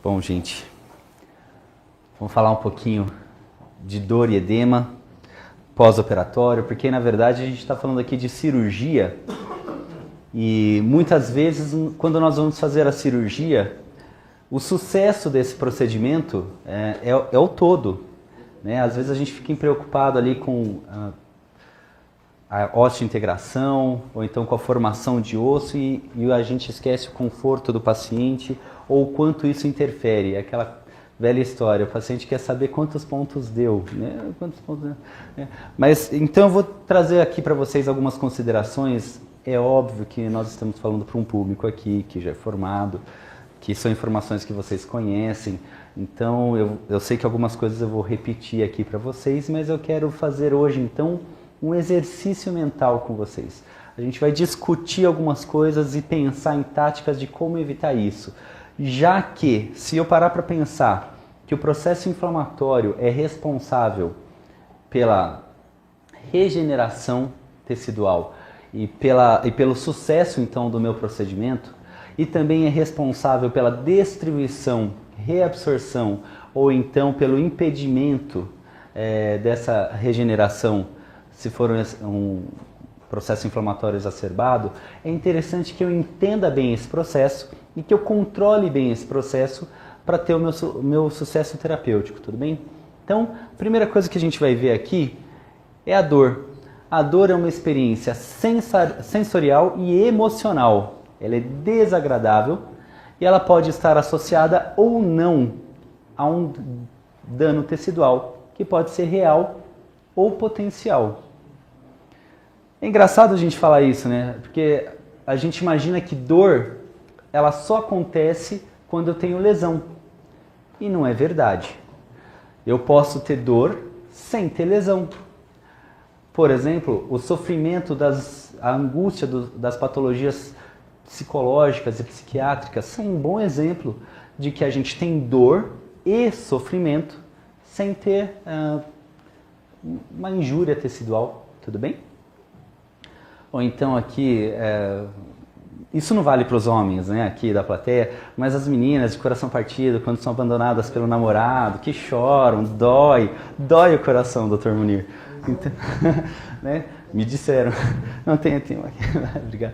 Bom, gente, vamos falar um pouquinho de dor e edema pós-operatório, porque na verdade a gente está falando aqui de cirurgia e muitas vezes quando nós vamos fazer a cirurgia, o sucesso desse procedimento é o todo, né? Às vezes a gente fica preocupado ali com a osteointegração ou então com a formação de osso e a gente esquece o conforto do paciente ou o quanto isso interfere. É aquela velha história, o paciente quer saber quantos pontos deu, né? Quantos pontos deu, né? Mas então eu vou trazer aqui para vocês algumas considerações. É óbvio que nós estamos falando para um público aqui que já é formado, que são informações que vocês conhecem, então eu sei que algumas coisas eu vou repetir aqui para vocês, mas eu quero fazer hoje então um exercício mental com vocês. A gente vai discutir algumas coisas e pensar em táticas de como evitar isso. Já que, se eu parar para pensar que o processo inflamatório é responsável pela regeneração tecidual e pelo sucesso então do meu procedimento, e também é responsável pela distribuição, reabsorção ou então pelo impedimento dessa regeneração, se for um processo inflamatório exacerbado, é interessante que eu entenda bem esse processo e que eu controle bem esse processo para ter o meu sucesso terapêutico, tudo bem? Então, a primeira coisa que a gente vai ver aqui é a dor. A dor é uma experiência sensorial e emocional. Ela é desagradável e ela pode estar associada ou não a um dano tecidual, que pode ser real ou potencial. É engraçado a gente falar isso, né? Porque a gente imagina que dor, ela só acontece quando eu tenho lesão. E não é verdade. Eu posso ter dor sem ter lesão. Por exemplo, o sofrimento, a angústia das patologias psicológicas e psiquiátricas são um bom exemplo de que a gente tem dor e sofrimento sem ter uma injúria tecidual, tudo bem? Ou então aqui, isso não vale para os homens, né, aqui da plateia, mas as meninas de coração partido, quando são abandonadas pelo namorado, que choram, dói o coração, Dr. Munir. Então, né, me disseram, não tem aqui, obrigado.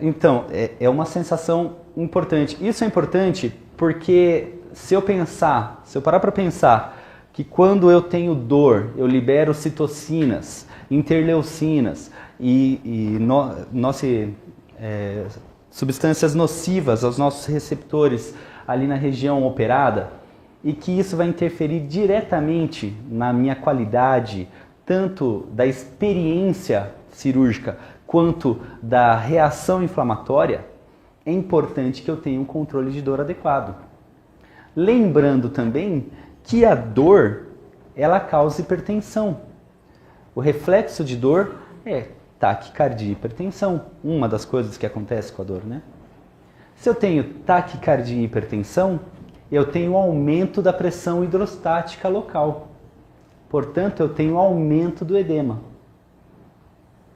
Então, é uma sensação importante. Isso é importante porque se eu parar para pensar que quando eu tenho dor, eu libero citocinas, interleucinas substâncias nocivas aos nossos receptores ali na região operada, e que isso vai interferir diretamente na minha qualidade, tanto da experiência cirúrgica quanto da reação inflamatória, é importante que eu tenha um controle de dor adequado. Lembrando também que a dor, ela causa hipertensão. O reflexo de dor é taquicardia e hipertensão, uma das coisas que acontece com a dor, né? Se eu tenho taquicardia e hipertensão, eu tenho aumento da pressão hidrostática local. Portanto, eu tenho aumento do edema.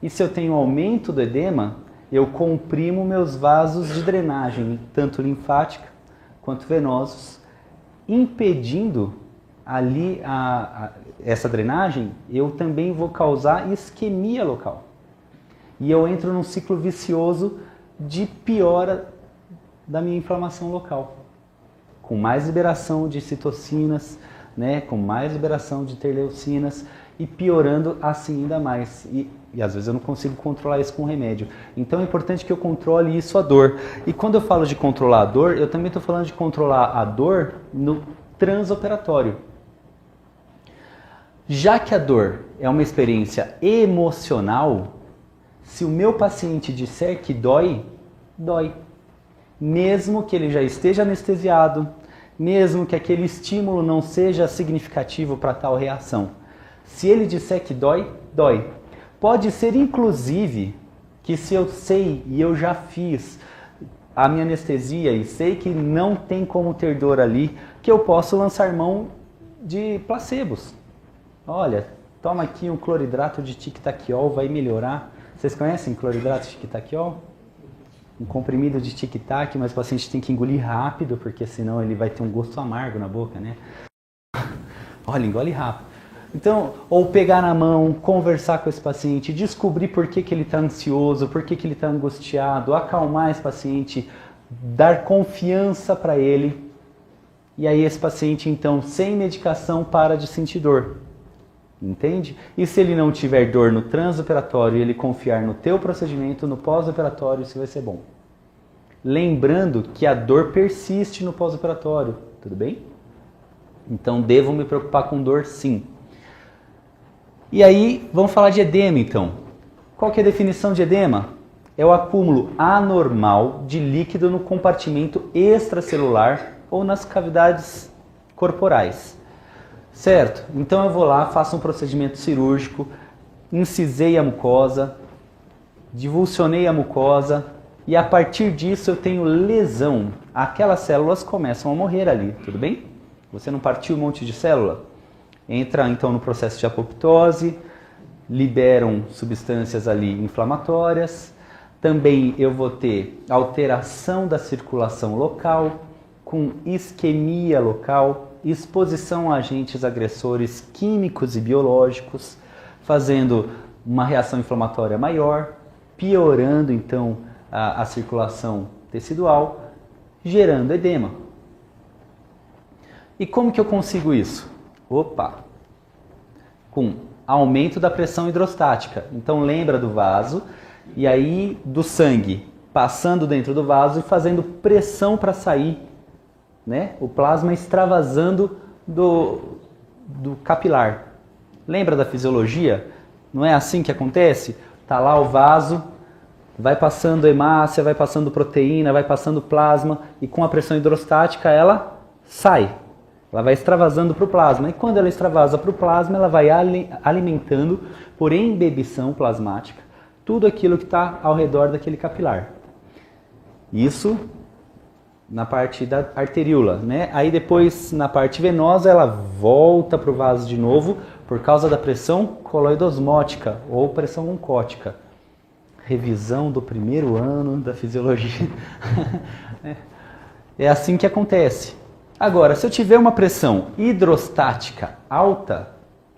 E se eu tenho aumento do edema, eu comprimo meus vasos de drenagem, tanto linfática quanto venosos, impedindo ali essa drenagem, eu também vou causar isquemia local. E eu entro num ciclo vicioso de piora da minha inflamação local, com mais liberação de citocinas, né, com mais liberação de interleucinas e piorando assim ainda mais. E às vezes eu não consigo controlar isso com remédio. Então é importante que eu controle isso, a dor. E quando eu falo de controlar a dor, eu também estou falando de controlar a dor no transoperatório. Já que a dor é uma experiência emocional, se o meu paciente disser que dói, dói. Mesmo que ele já esteja anestesiado, mesmo que aquele estímulo não seja significativo para tal reação. Se ele disser que dói, dói. Pode ser inclusive que se eu sei e eu já fiz a minha anestesia e sei que não tem como ter dor ali, que eu posso lançar mão de placebos. Olha, toma aqui um cloridrato de tic-taquiol, vai melhorar. Vocês conhecem cloridrato de tic-taquiol? um comprimido de tic-tac, mas o paciente tem que engolir rápido, porque senão ele vai ter um gosto amargo na boca, né? Olha, engole rápido. Então, ou pegar na mão, conversar com esse paciente, descobrir por que ele está ansioso, por que ele está angustiado, acalmar esse paciente, dar confiança para ele. E aí esse paciente, então, sem medicação, para de sentir dor. Entende? E se ele não tiver dor no transoperatório e ele confiar no teu procedimento, no pós-operatório, isso vai ser bom. Lembrando que a dor persiste no pós-operatório, tudo bem? Então, devo me preocupar com dor, sim. E aí, vamos falar de edema, então. Qual que é a definição de edema? É o acúmulo anormal de líquido no compartimento extracelular ou nas cavidades corporais. Certo? Então eu vou lá, faço um procedimento cirúrgico, incisei a mucosa, divulsionei a mucosa e a partir disso eu tenho lesão. Aquelas células começam a morrer ali, tudo bem? Você não partiu um monte de célula? Entra então no processo de apoptose, liberam substâncias ali inflamatórias. Também eu vou ter alteração da circulação local, com isquemia local, exposição a agentes agressores químicos e biológicos, fazendo uma reação inflamatória maior, piorando então a circulação tecidual, gerando edema. E como que eu consigo isso? Com aumento da pressão hidrostática. Então lembra do vaso e aí do sangue passando dentro do vaso e fazendo pressão para sair, né? O plasma extravasando do capilar. Lembra da fisiologia? Não é assim que acontece? Tá lá o vaso, vai passando hemácia, vai passando proteína, vai passando plasma e com a pressão hidrostática ela sai. Ela vai extravasando para o plasma. E quando ela extravasa para o plasma, ela vai alimentando por embebição plasmática tudo aquilo que está ao redor daquele capilar. Isso na parte da arteríola, né? Aí depois, na parte venosa, ela volta para o vaso de novo por causa da pressão coloidosmótica ou pressão oncótica. Revisão do primeiro ano da fisiologia. É assim que acontece. Agora, se eu tiver uma pressão hidrostática alta,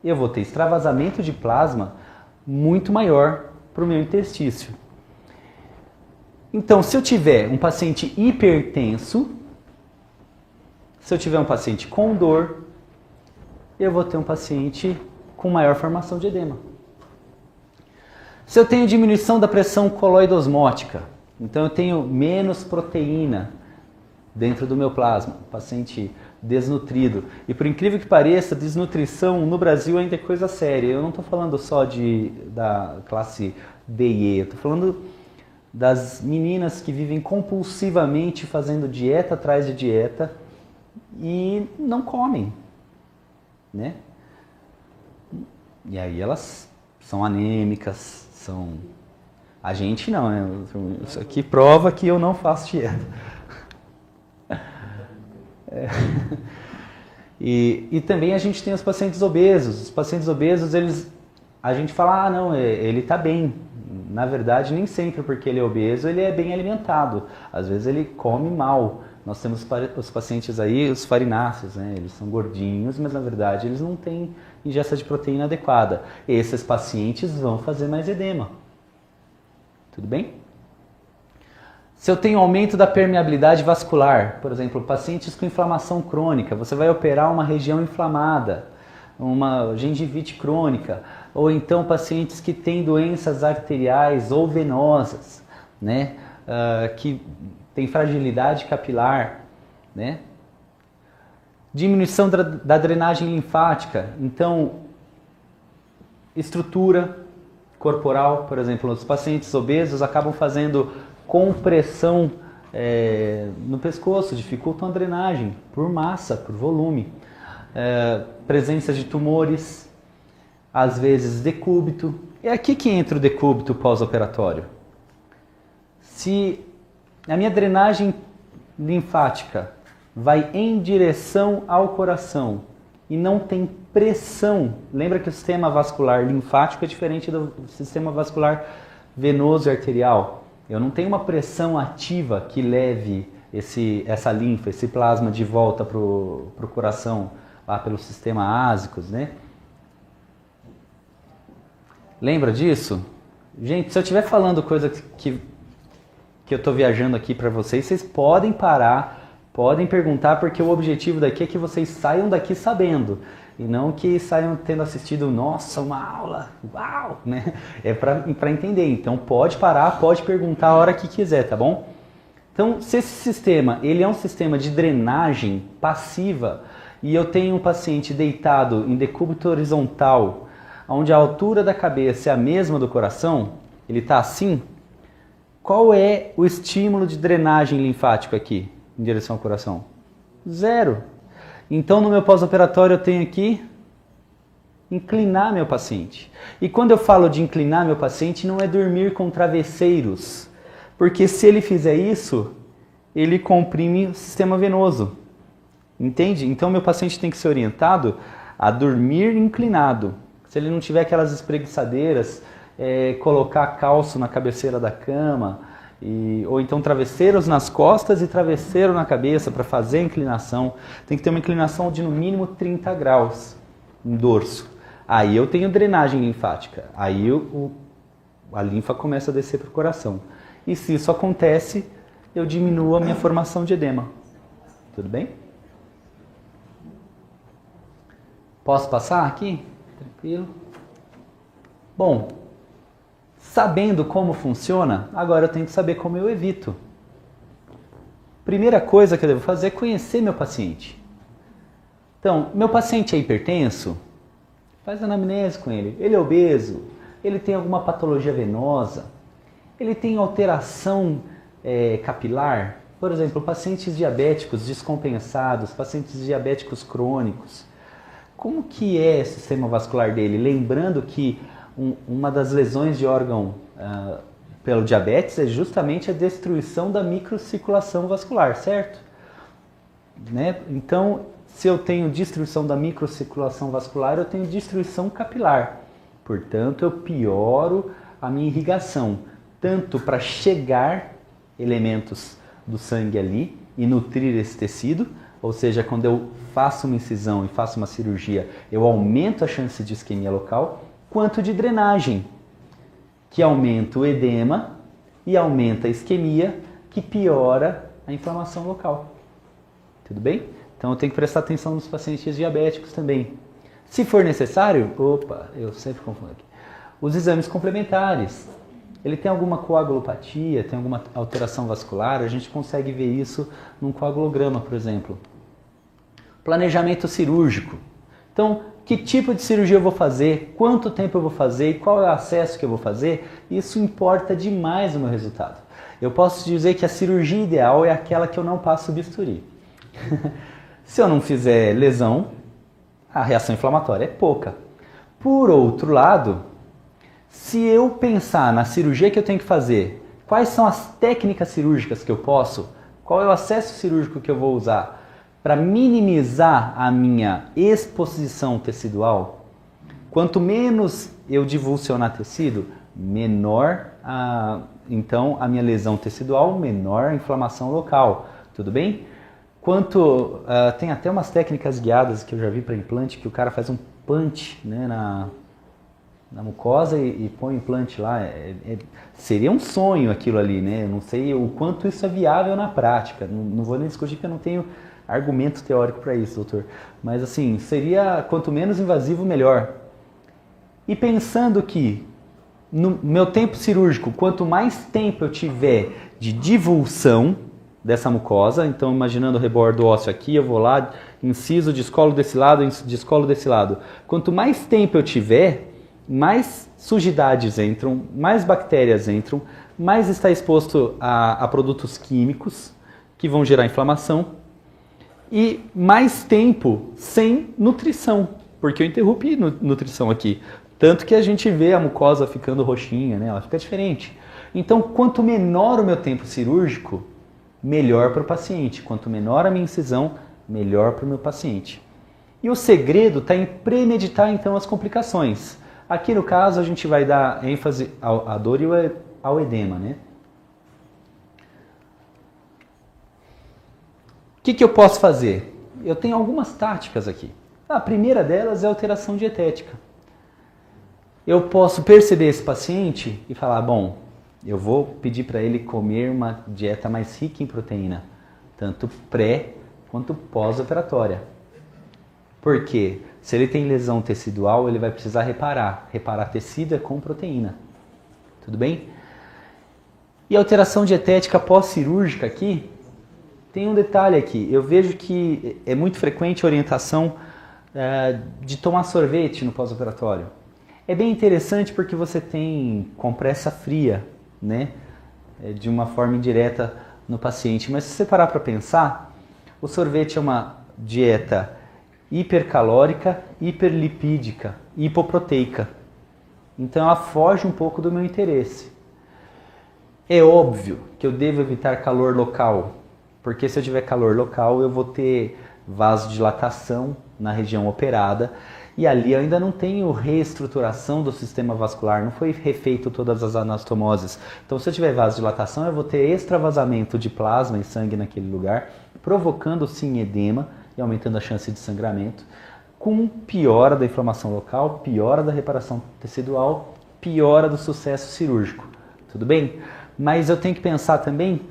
eu vou ter extravasamento de plasma muito maior para o meu intestício. Então, se eu tiver um paciente hipertenso, se eu tiver um paciente com dor, eu vou ter um paciente com maior formação de edema. Se eu tenho diminuição da pressão coloidosmótica, então eu tenho menos proteína dentro do meu plasma, paciente desnutrido. E por incrível que pareça, desnutrição no Brasil ainda é coisa séria. Eu não estou falando só da classe D e E, eu estou falando das meninas que vivem compulsivamente fazendo dieta atrás de dieta e não comem, né? E aí elas são anêmicas, A gente não, né? Isso aqui prova que eu não faço dieta. E também a gente tem os pacientes obesos. Os pacientes obesos, a gente fala, não, ele está bem. Na verdade, nem sempre porque ele é obeso, ele é bem alimentado. Às vezes ele come mal. Nós temos os pacientes aí, os farináceos, né? Eles são gordinhos, mas na verdade eles não têm ingesta de proteína adequada. Esses pacientes vão fazer mais edema. Tudo bem? Se eu tenho aumento da permeabilidade vascular, por exemplo, pacientes com inflamação crônica, você vai operar uma região inflamada, uma gengivite crônica, ou então pacientes que têm doenças arteriais ou venosas, né? Que têm fragilidade capilar, né? Diminuição da drenagem linfática, então estrutura corporal, por exemplo, os pacientes obesos acabam fazendo compressão no pescoço, dificultam a drenagem por massa, por volume. Presença de tumores, às vezes decúbito. É aqui que entra o decúbito pós-operatório. Se a minha drenagem linfática vai em direção ao coração e não tem pressão, lembra que o sistema vascular linfático é diferente do sistema vascular venoso e arterial. Eu não tenho uma pressão ativa que leve essa linfa, esse plasma de volta para o coração, lá pelo sistema ásicos, né? Lembra disso? Gente, se eu estiver falando coisa que eu estou viajando aqui para vocês, vocês podem parar, podem perguntar, porque o objetivo daqui é que vocês saiam daqui sabendo. E não que saiam tendo assistido, nossa, uma aula, uau, né? É para entender. Então pode parar, pode perguntar a hora que quiser, tá bom? Então, se esse sistema, ele é um sistema de drenagem passiva, e eu tenho um paciente deitado em decúbito horizontal, onde a altura da cabeça é a mesma do coração, ele está assim, qual é o estímulo de drenagem linfático aqui, em direção ao coração? Zero. Então, no meu pós-operatório, eu tenho que inclinar meu paciente. E quando eu falo de inclinar meu paciente, não é dormir com travesseiros. Porque se ele fizer isso, ele comprime o sistema venoso. Entende? Então, meu paciente tem que ser orientado a dormir inclinado. Se ele não tiver aquelas espreguiçadeiras, colocar calço na cabeceira da cama, ou então travesseiros nas costas e travesseiro na cabeça para fazer a inclinação. Tem que ter uma inclinação de no mínimo 30 graus no dorso. Aí eu tenho drenagem linfática. Aí a linfa começa a descer para o coração. E se isso acontece, eu diminuo a minha formação de edema. Tudo bem? Posso passar aqui? Tranquilo? Bom, sabendo como funciona, agora eu tenho que saber como eu evito. Primeira coisa que eu devo fazer é conhecer meu paciente. Então, meu paciente é hipertenso? Faz anamnese com ele. Ele é obeso? Ele tem alguma patologia venosa? Ele tem alteração capilar? Por exemplo, pacientes diabéticos descompensados, pacientes diabéticos crônicos. Como que é o sistema vascular dele? Lembrando que uma das lesões de órgão pelo diabetes é justamente a destruição da microcirculação vascular, certo? Né? Então, se eu tenho destruição da microcirculação vascular, eu tenho destruição capilar. Portanto, eu pioro a minha irrigação, tanto para chegar elementos do sangue ali e nutrir esse tecido, ou seja, quando eu faço uma incisão e faço uma cirurgia, eu aumento a chance de isquemia local, quanto de drenagem, que aumenta o edema e aumenta a isquemia, que piora a inflamação local. Tudo bem? Então eu tenho que prestar atenção nos pacientes diabéticos também. Se for necessário, eu sempre confundo aqui, os exames complementares. Ele tem alguma coagulopatia, tem alguma alteração vascular, a gente consegue ver isso num coagulograma, por exemplo. Planejamento cirúrgico. Então, que tipo de cirurgia eu vou fazer, quanto tempo eu vou fazer e qual é o acesso que eu vou fazer, isso importa demais no meu resultado. Eu posso dizer que a cirurgia ideal é aquela que eu não passo bisturi. Se eu não fizer lesão, a reação inflamatória é pouca. Por outro lado, se eu pensar na cirurgia que eu tenho que fazer, quais são as técnicas cirúrgicas que eu posso, qual é o acesso cirúrgico que eu vou usar para minimizar a minha exposição tecidual, quanto menos eu divulsionar tecido, menor então a minha lesão tecidual, menor a inflamação local, tudo bem? Tem até umas técnicas guiadas que eu já vi para implante, que o cara faz um punch, né, na mucosa e põe o implante lá. Seria um sonho aquilo ali, né? Eu não sei o quanto isso é viável na prática, não vou nem discutir porque eu não tenho argumento teórico para isso, doutor. Mas assim, seria quanto menos invasivo, melhor. E pensando que no meu tempo cirúrgico, quanto mais tempo eu tiver de divulsão dessa mucosa, então imaginando o rebordo ósseo aqui, eu vou lá, inciso, descolo desse lado, descolo desse lado. Quanto mais tempo eu tiver, mais sujidades entram, mais bactérias entram, mais está exposto a produtos químicos que vão gerar inflamação, e mais tempo sem nutrição, porque eu interrompi nutrição aqui. Tanto que a gente vê a mucosa ficando roxinha, né? Ela fica diferente. Então, quanto menor o meu tempo cirúrgico, melhor para o paciente. Quanto menor a minha incisão, melhor para o meu paciente. E o segredo está em premeditar, então, as complicações. Aqui, no caso, a gente vai dar ênfase à dor e ao edema, né? que eu posso fazer? Eu tenho algumas táticas aqui. A primeira delas é a alteração dietética. Eu posso perceber esse paciente e falar, bom, eu vou pedir para ele comer uma dieta mais rica em proteína, tanto pré quanto pós-operatória. Por quê? Se ele tem lesão tecidual, ele vai precisar reparar. Reparar tecido é com proteína. Tudo bem? E a alteração dietética pós-cirúrgica aqui, tem um detalhe aqui. Eu vejo que é muito frequente a orientação de tomar sorvete no pós-operatório. É bem interessante porque você tem compressa fria, né? De uma forma indireta no paciente. Mas se você parar para pensar, o sorvete é uma dieta hipercalórica, hiperlipídica, hipoproteica. Então ela foge um pouco do meu interesse. É óbvio que eu devo evitar calor local, porque se eu tiver calor local eu vou ter vasodilatação na região operada e ali eu ainda não tenho reestruturação do sistema vascular, não foi refeito todas as anastomoses. Então se eu tiver vasodilatação eu vou ter extravasamento de plasma e sangue naquele lugar, provocando sim edema e aumentando a chance de sangramento, com piora da inflamação local, piora da reparação tecidual, piora do sucesso cirúrgico. Tudo bem? Mas eu tenho que pensar também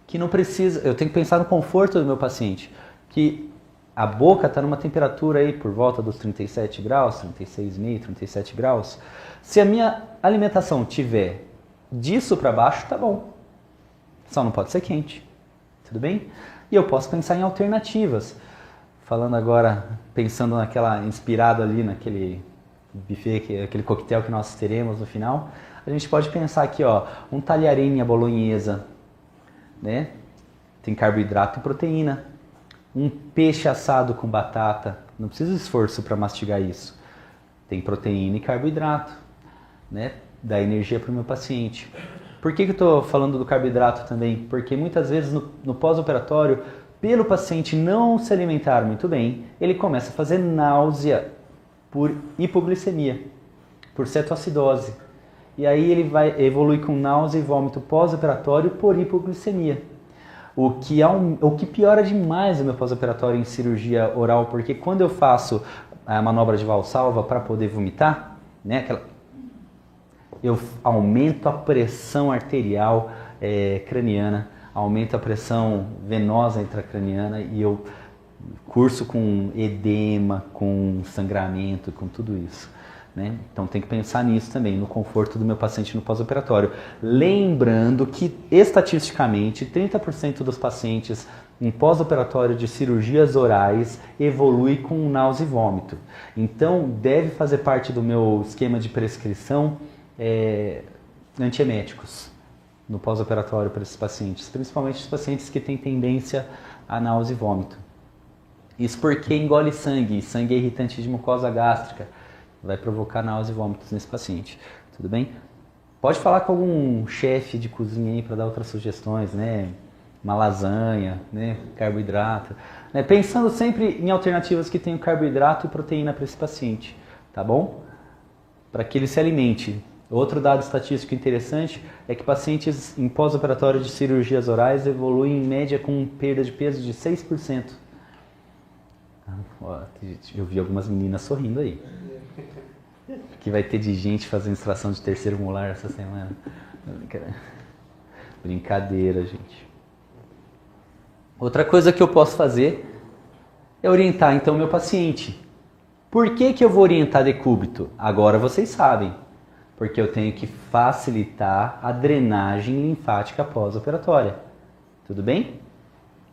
que não precisa, eu tenho que pensar no conforto do meu paciente, que a boca está numa temperatura aí por volta dos 37 graus, 36,5, 37 graus. Se a minha alimentação tiver disso para baixo, tá bom. Só não pode ser quente. Tudo bem? E eu posso pensar em alternativas. Falando agora, pensando naquela, inspirado ali naquele buffet, aquele coquetel que nós teremos no final, a gente pode pensar aqui, ó, um talharim à bolonhesa, né? Tem carboidrato e proteína. Um peixe assado com batata, não precisa de esforço para mastigar isso. Tem proteína e carboidrato, né? Dá energia para o meu paciente. Por que eu estou falando do carboidrato também? Porque muitas vezes no pós-operatório, pelo paciente não se alimentar muito bem, ele começa a fazer náusea por hipoglicemia, por cetoacidose. E aí ele vai evoluir com náusea e vômito pós-operatório por hipoglicemia. O que piora demais o meu pós-operatório em cirurgia oral, porque quando eu faço a manobra de Valsalva para poder vomitar, né, eu aumento a pressão arterial craniana, aumento a pressão venosa intracraniana e eu curso com edema, com sangramento, com tudo isso. Né? Então tem que pensar nisso também, no conforto do meu paciente no pós-operatório. Lembrando que, estatisticamente, 30% dos pacientes em pós-operatório de cirurgias orais evolui com náusea e vômito. Então deve fazer parte do meu esquema de prescrição antieméticos no pós-operatório para esses pacientes, principalmente os pacientes que têm tendência a náusea e vômito. Isso porque engole sangue, sangue é irritante de mucosa gástrica, vai provocar náusea e vômitos nesse paciente, tudo bem? Pode falar com algum chefe de cozinha aí para dar outras sugestões, né? Uma lasanha, né? Carboidrato, né? Pensando sempre em alternativas que tenham carboidrato e proteína para esse paciente, tá bom? Para que ele se alimente. Outro dado estatístico interessante é que pacientes em pós-operatório de cirurgias orais evoluem em média com perda de peso de 6%. Eu vi algumas meninas sorrindo aí. Que vai ter de gente fazendo extração de terceiro molar essa semana. Brincadeira, gente. Outra coisa que eu posso fazer é orientar então o meu paciente. Por que eu vou orientar decúbito? Agora vocês sabem. Porque eu tenho que facilitar a drenagem linfática pós-operatória. Tudo bem?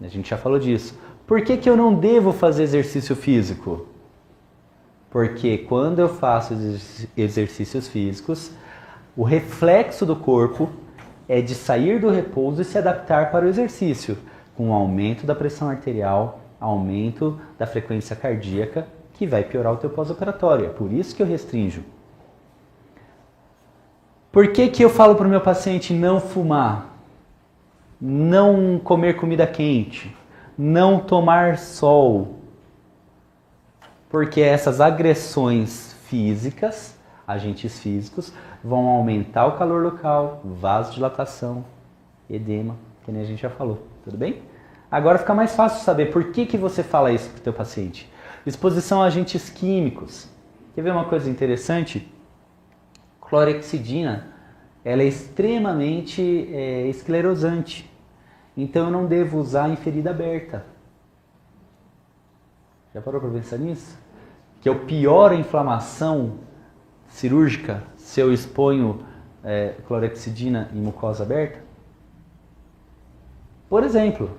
A gente já falou disso. Por que eu não devo fazer exercício físico? Porque quando eu faço exercícios físicos, o reflexo do corpo é de sair do repouso e se adaptar para o exercício, com aumento da pressão arterial, aumento da frequência cardíaca, que vai piorar o teu pós-operatório. É por isso que eu restringo. Por que eu falo para o meu paciente não fumar, não comer comida quente, não tomar sol? Porque essas agressões físicas, agentes físicos, vão aumentar o calor local, vasodilatação, edema, que nem a gente já falou, tudo bem? Agora fica mais fácil saber por que você fala isso para o teu paciente. Exposição a agentes químicos. Quer ver uma coisa interessante? Clorexidina, ela é extremamente esclerosante. Então eu não devo usar em ferida aberta. Já parou para pensar nisso? Que eu pioro a inflamação cirúrgica se eu exponho clorexidina em mucosa aberta? Por exemplo,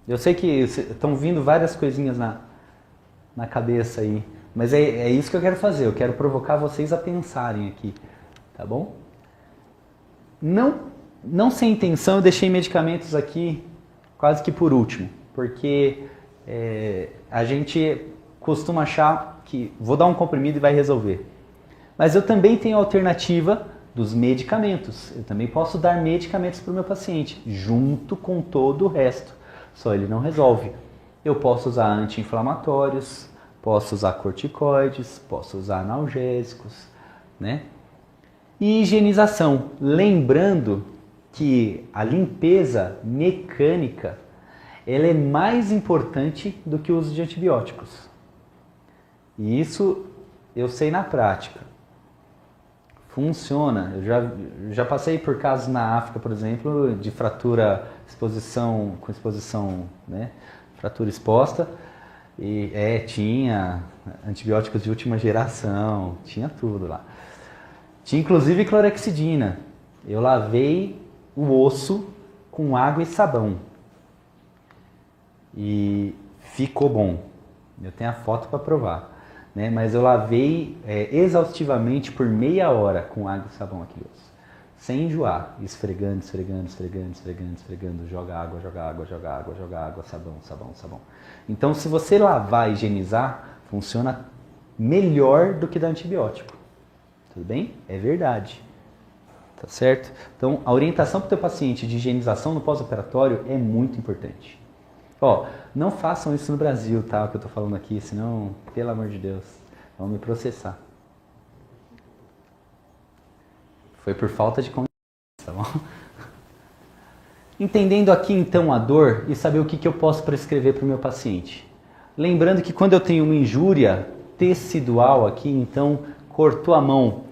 eu sei que estão vindo várias coisinhas na cabeça aí, mas é isso que eu quero fazer, eu quero provocar vocês a pensarem aqui, tá bom? Não sem intenção eu deixei medicamentos aqui quase que por último, porque a gente costuma achar que vou dar um comprimido e vai resolver. Mas eu também tenho a alternativa dos medicamentos. Eu também posso dar medicamentos para o meu paciente, junto com todo o resto. Só ele não resolve. Eu posso usar anti-inflamatórios, posso usar corticoides, posso usar analgésicos, né? E higienização. Lembrando que a limpeza mecânica ela é mais importante do que o uso de antibióticos. E isso eu sei na prática. Funciona. Eu já passei por casos na África, por exemplo, de fratura, com exposição, né? Fratura exposta. E tinha antibióticos de última geração, tinha tudo lá. Tinha inclusive clorexidina. Eu lavei o osso com água e sabão. E ficou bom. Eu tenho a foto para provar. Né? Mas eu lavei exaustivamente por meia hora com água e sabão aqui, osso. Sem enjoar. Esfregando, esfregando, esfregando, esfregando, esfregando. Joga água, joga água, joga água, joga água, sabão, sabão, sabão. Então, se você lavar e higienizar, funciona melhor do que dar antibiótico. Tudo bem? É verdade. Tá certo? Então, a orientação para o teu paciente de higienização no pós-operatório é muito importante. Ó, não façam isso no Brasil, tá? O que eu tô falando aqui, senão, pelo amor de Deus, vão me processar. Foi por falta de consciência, tá bom? Entendendo aqui então a dor e saber o que eu posso prescrever para o meu paciente. Lembrando que quando eu tenho uma injúria tecidual aqui, então cortou a mão.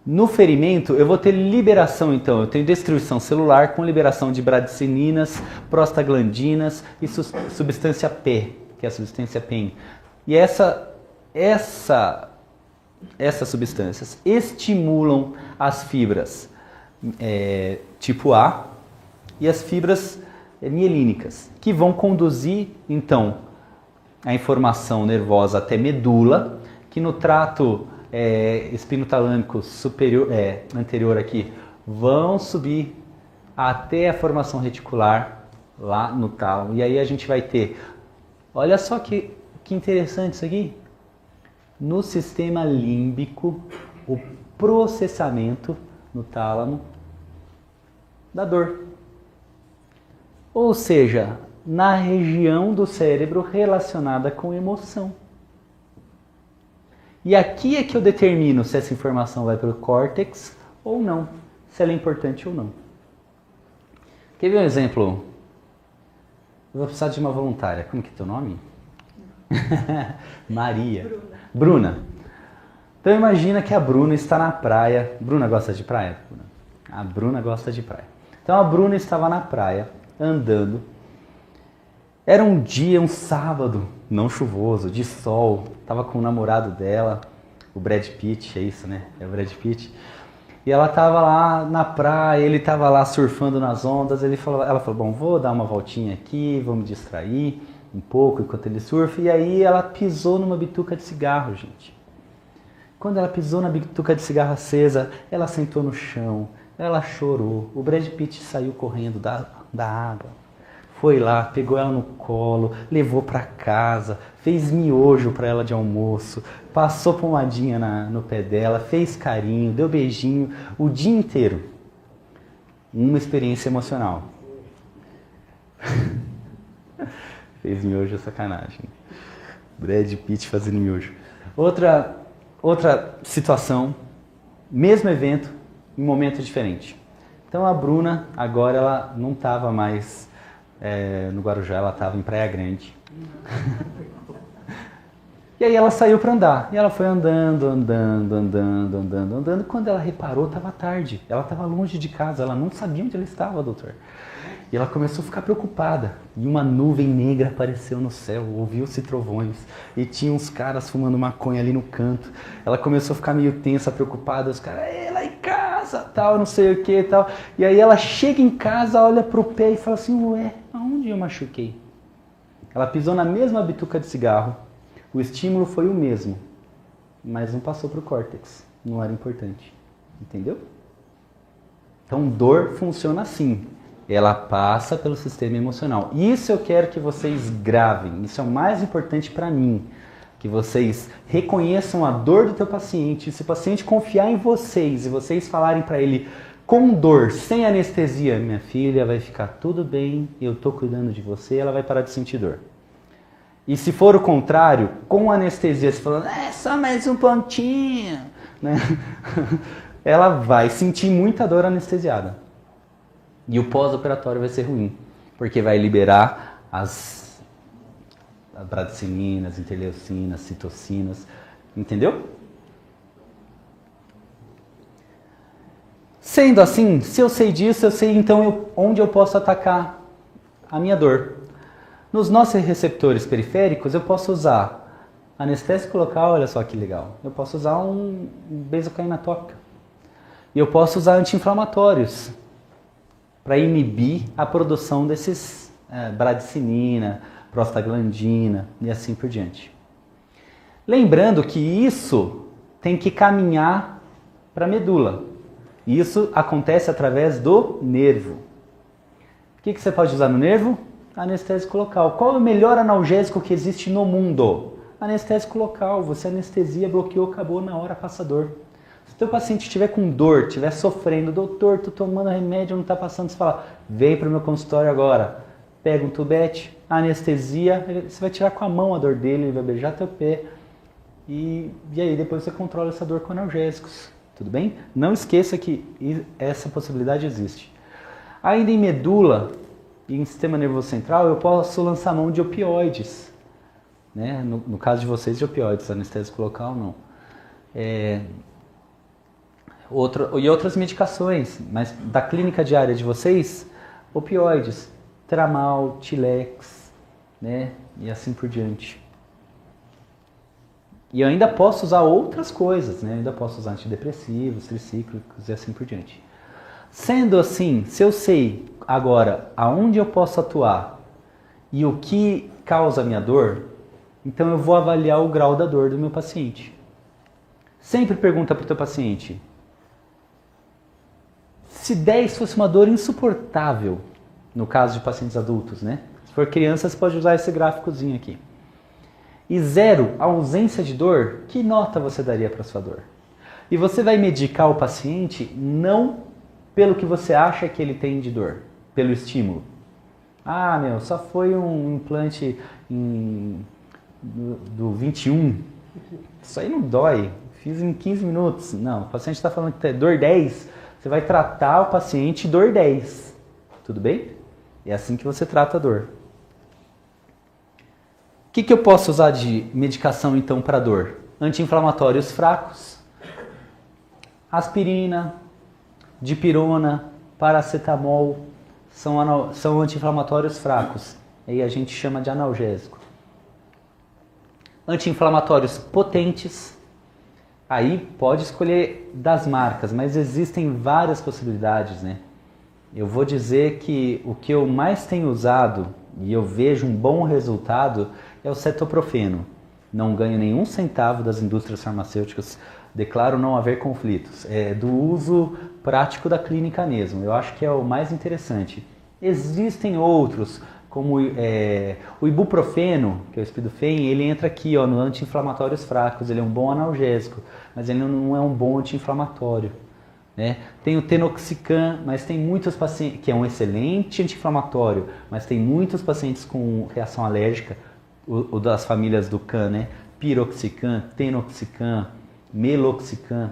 No ferimento, eu vou ter liberação, então, eu tenho destruição celular com liberação de bradicininas, prostaglandinas e substância P, que é a substância PEN. E essas substâncias estimulam as fibras tipo A e as fibras mielínicas, que vão conduzir, então, a informação nervosa até medula, que no trato espinotalâmico superior, anterior aqui, vão subir até a formação reticular lá no tálamo. E aí a gente vai ter, olha só que interessante isso aqui, no sistema límbico, o processamento no tálamo da dor. Ou seja, na região do cérebro relacionada com emoção. E aqui é que eu determino se essa informação vai para o córtex ou não, se ela é importante ou não. Quer ver um exemplo? Eu vou precisar de uma voluntária. Como que é teu nome? Maria. Bruna. Então imagina que a Bruna está na praia. Bruna gosta de praia? A Bruna gosta de praia. Então a Bruna estava na praia, andando. Era um dia, um sábado, não chuvoso, de sol. Tava com o namorado dela, o Brad Pitt, é isso, né? É o Brad Pitt. E ela tava lá na praia, ele tava lá surfando nas ondas. Ela falou, bom, vou dar uma voltinha aqui, vou me distrair um pouco enquanto ele surfa. E aí ela pisou numa bituca de cigarro, gente. Quando ela pisou na bituca de cigarro acesa, ela sentou no chão, ela chorou. O Brad Pitt saiu correndo da água. Foi lá, pegou ela no colo, levou para casa, fez miojo para ela de almoço, passou pomadinha no pé dela, fez carinho, deu beijinho o dia inteiro. Uma experiência emocional. Fez miojo, sacanagem. Brad Pitt fazendo miojo. Outra situação, mesmo evento, em momento diferente. Então a Bruna, agora ela não estava mais no Guarujá, ela estava em Praia Grande. E aí ela saiu para andar, e ela foi andando. Quando ela reparou, estava tarde, ela estava longe de casa, ela não sabia onde ela estava, doutor. E ela começou a ficar preocupada, e uma nuvem negra apareceu no céu, ouviu-se trovões, e tinha uns caras fumando maconha ali no canto. Ela começou a ficar meio tensa, preocupada, os caras, lá em casa, tal, não sei o que, tal. E aí ela chega em casa, olha pro pé e fala assim, ué, aonde eu machuquei? Ela pisou na mesma bituca de cigarro, o estímulo foi o mesmo, mas não passou pro córtex, não era importante, entendeu? Então dor funciona assim. Ela passa pelo sistema emocional. Isso eu quero que vocês gravem. Isso é o mais importante para mim. Que vocês reconheçam a dor do teu paciente. Se o paciente confiar em vocês e vocês falarem para ele com dor, sem anestesia, minha filha, vai ficar tudo bem, eu estou cuidando de você, ela vai parar de sentir dor. E se for o contrário, com anestesia, você falando, só mais um pontinho, né? Ela vai sentir muita dor anestesiada. E o pós-operatório vai ser ruim, porque vai liberar as bradicininas, interleucinas, citocinas, entendeu? Sendo assim, se eu sei disso, eu sei então onde eu posso atacar a minha dor. Nos nossos receptores periféricos, eu posso usar anestésico local, olha só que legal. Eu posso usar um benzocaína tópica. E eu posso usar anti-inflamatórios para inibir a produção desses bradicinina, prostaglandina e assim por diante. Lembrando que isso tem que caminhar para a medula. Isso acontece através do nervo. O que você pode usar no nervo? Anestésico local. Qual é o melhor analgésico que existe no mundo? Anestésico local. Você anestesia, bloqueou, acabou, na hora passa dor. Se o teu paciente estiver com dor, estiver sofrendo, doutor, tô tomando remédio, não está passando, você fala, vem para o meu consultório agora. Pega um tubete, anestesia, você vai tirar com a mão a dor dele, ele vai beijar teu pé. E aí depois você controla essa dor com analgésicos. Tudo bem? Não esqueça que essa possibilidade existe. Ainda em medula e em sistema nervoso central, eu posso lançar mão de opioides. Né? No caso de vocês, de opioides, anestésico local não. E outras medicações, mas da clínica diária de vocês, opioides, Tramal, Tilex, né? E assim por diante. E eu ainda posso usar outras coisas, né? Eu ainda posso usar antidepressivos, tricíclicos e assim por diante. Sendo assim, se eu sei agora aonde eu posso atuar e o que causa a minha dor, então eu vou avaliar o grau da dor do meu paciente. Sempre pergunta para o teu paciente, se 10 fosse uma dor insuportável, no caso de pacientes adultos, né? Se for criança, você pode usar esse gráficozinho aqui. E 0, ausência de dor, que nota você daria para a sua dor? E você vai medicar o paciente não pelo que você acha que ele tem de dor, pelo estímulo. Ah, só foi um implante do 21. Isso aí não dói, fiz em 15 minutos. Não, o paciente está falando que tem dor 10, você vai tratar o paciente dor 10. Tudo bem? É assim que você trata a dor. O que eu posso usar de medicação então para dor? Anti-inflamatórios fracos, aspirina, dipirona, paracetamol, são anti-inflamatórios fracos. Aí a gente chama de analgésico. Anti-inflamatórios potentes, aí pode escolher das marcas, mas existem várias possibilidades, né? Eu vou dizer que o que eu mais tenho usado e eu vejo um bom resultado é o cetoprofeno. Não ganho nenhum centavo das indústrias farmacêuticas, declaro não haver conflitos. É do uso prático da clínica mesmo, eu acho que é o mais interessante. Existem outros, como o ibuprofeno, que é o Spidofen, ele entra aqui no anti-inflamatórios fracos, ele é um bom analgésico, mas ele não é um bom anti-inflamatório. Né? Tem o Tenoxicam, mas tem muitos pacientes, que é um excelente anti-inflamatório, mas tem muitos pacientes com reação alérgica, o das famílias do CAN, né? Piroxicam, Tenoxicam, Meloxicam.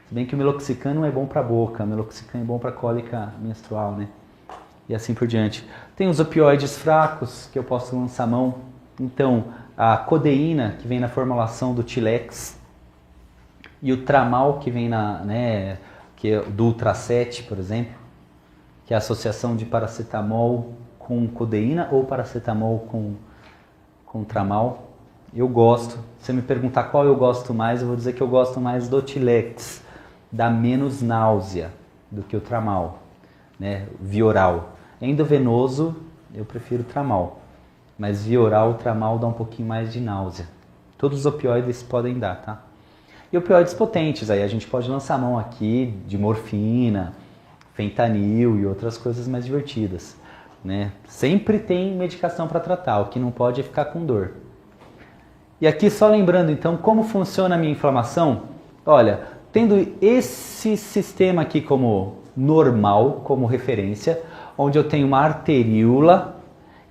Se bem que o Meloxicam não é bom para a boca, o Meloxicam é bom para cólica menstrual, né? e assim por diante. Tem os opioides fracos, que eu posso lançar mão. Então, a codeína, que vem na formulação do Tilex, e o tramal, que vem que é do Ultracet, por exemplo, que é a associação de paracetamol com codeína ou paracetamol com tramal. Eu gosto. Se você me perguntar qual eu gosto mais, eu vou dizer que eu gosto mais do Tilex. Dá menos náusea do que o tramal, né? Via oral. Endovenoso, eu prefiro o tramal. Mas via oral, o tramal dá um pouquinho mais de náusea. Todos os opioides podem dar, tá? E opioides potentes, aí a gente pode lançar a mão aqui de morfina, fentanil e outras coisas mais divertidas, né? Sempre tem medicação para tratar, o que não pode é ficar com dor. E aqui só lembrando então como funciona a minha inflamação. Olha, tendo esse sistema aqui como normal, como referência, onde eu tenho uma arteríola,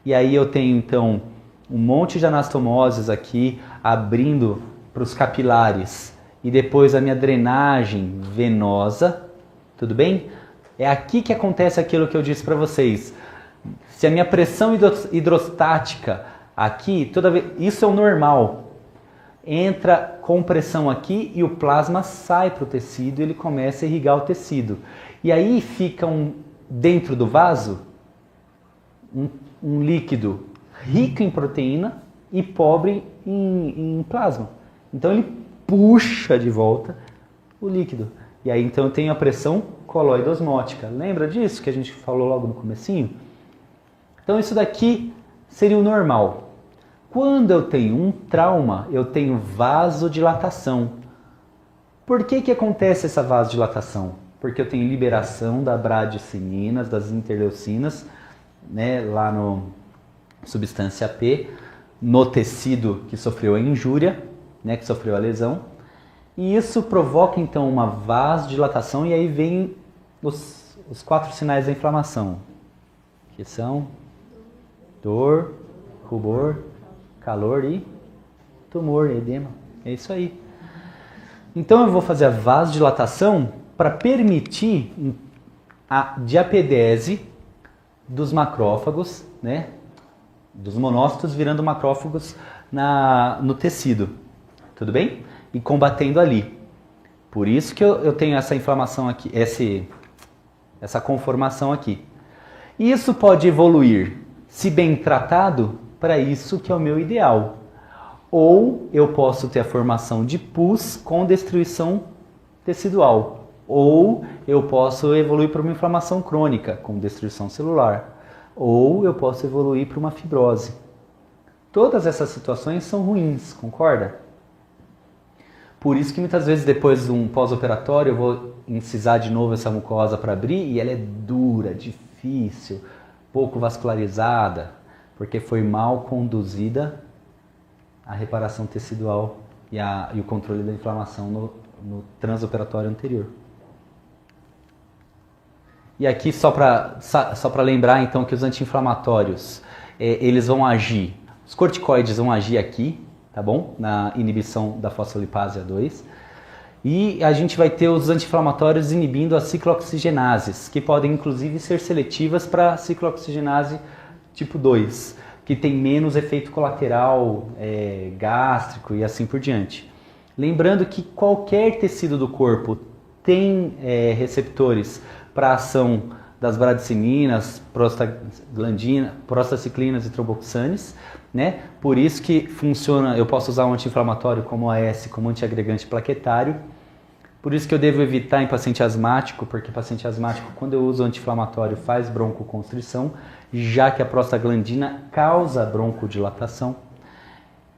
e aí eu tenho então um monte de anastomoses aqui abrindo para os capilares, e depois a minha drenagem venosa, tudo bem? É aqui que acontece aquilo que eu disse para vocês. Se a minha pressão hidrostática aqui, toda vez, isso é o normal. Entra com pressão aqui e o plasma sai para o tecido e ele começa a irrigar o tecido. E aí fica dentro do vaso um líquido rico em proteína e pobre em plasma. Então ele puxa de volta o líquido. E aí então eu tenho a pressão coloidosmótica. Lembra disso que a gente falou logo no comecinho? Então isso daqui seria o normal. Quando eu tenho um trauma, eu tenho vasodilatação. Por que acontece essa vasodilatação? Porque eu tenho liberação da bradicininas, das interleucinas, né, lá no substância P, no tecido que sofreu a injúria, né, que sofreu a lesão. E isso provoca então uma vasodilatação e aí vem os 4 sinais da inflamação, que são dor, rubor, calor e tumor, edema. É isso aí. Então eu vou fazer a vasodilatação para permitir a diapedese dos macrófagos, né? Dos monócitos virando macrófagos no tecido. Tudo bem? E combatendo ali. Por isso que eu tenho essa inflamação aqui, essa conformação aqui. E isso pode evoluir, se bem tratado, para isso que é o meu ideal. Ou eu posso ter a formação de pus com destruição tecidual. Ou eu posso evoluir para uma inflamação crônica com destruição celular. Ou eu posso evoluir para uma fibrose. Todas essas situações são ruins, concorda? Por isso que muitas vezes depois de um pós-operatório eu vou incisar de novo essa mucosa para abrir e ela é dura, difícil, pouco vascularizada, porque foi mal conduzida a reparação tecidual e o controle da inflamação no transoperatório anterior. E aqui só para lembrar então que os anti-inflamatórios eles vão agir, os corticoides vão agir aqui, tá bom? Na inibição da fosfolipase A2. E a gente vai ter os anti-inflamatórios inibindo as ciclooxigenases, que podem inclusive ser seletivas para ciclooxigenase tipo 2, que tem menos efeito colateral gástrico e assim por diante. Lembrando que qualquer tecido do corpo tem receptores para a ação das bradicininas, prostaciclinas e tromboxanes, né? Por isso que funciona, eu posso usar um anti-inflamatório como AS, como antiagregante plaquetário. Por isso que eu devo evitar em paciente asmático, porque paciente asmático, quando eu uso anti-inflamatório, faz broncoconstrição, já que a prostaglandina causa broncodilatação.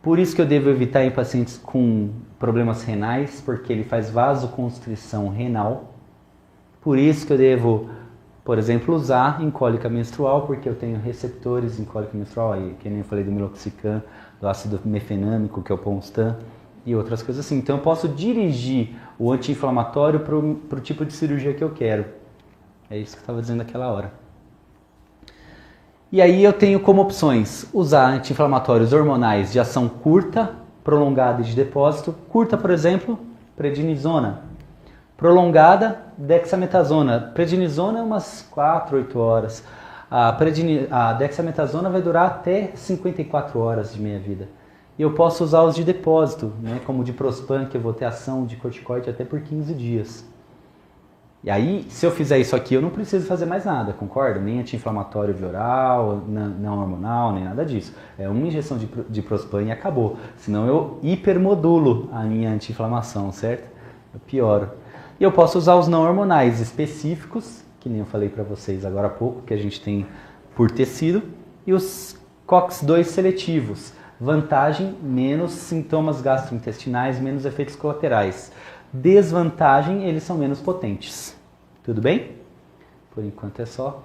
Por isso que eu devo evitar em pacientes com problemas renais, porque ele faz vasoconstrição renal. Por isso que eu devo, por exemplo, usar em cólica menstrual, porque eu tenho receptores em cólica menstrual, aí, que nem eu falei do meloxicam, do ácido mefenâmico, que é o Ponstan, e outras coisas assim. Então eu posso dirigir o anti-inflamatório para o tipo de cirurgia que eu quero. É isso que eu estava dizendo naquela hora. E aí eu tenho como opções usar anti-inflamatórios hormonais de ação curta, prolongada e de depósito. Curta, por exemplo, prednisona. Prolongada, dexametasona. Prednisona é umas 4, 8 horas. A dexametasona vai durar até 54 horas de meia-vida. E eu posso usar os de depósito, né, como o diprospan, que eu vou ter ação de corticoide até por 15 dias. E aí, se eu fizer isso aqui, eu não preciso fazer mais nada, concorda? Nem anti-inflamatório via oral, não hormonal, nem nada disso. É uma injeção de diprospan e acabou. Senão eu hipermodulo a minha anti-inflamação, certo? Eu pioro. E eu posso usar os não hormonais específicos, que nem eu falei para vocês agora há pouco, que a gente tem por tecido, e os COX-2 seletivos. Vantagem, menos sintomas gastrointestinais, menos efeitos colaterais. Desvantagem, eles são menos potentes. Tudo bem? Por enquanto é só.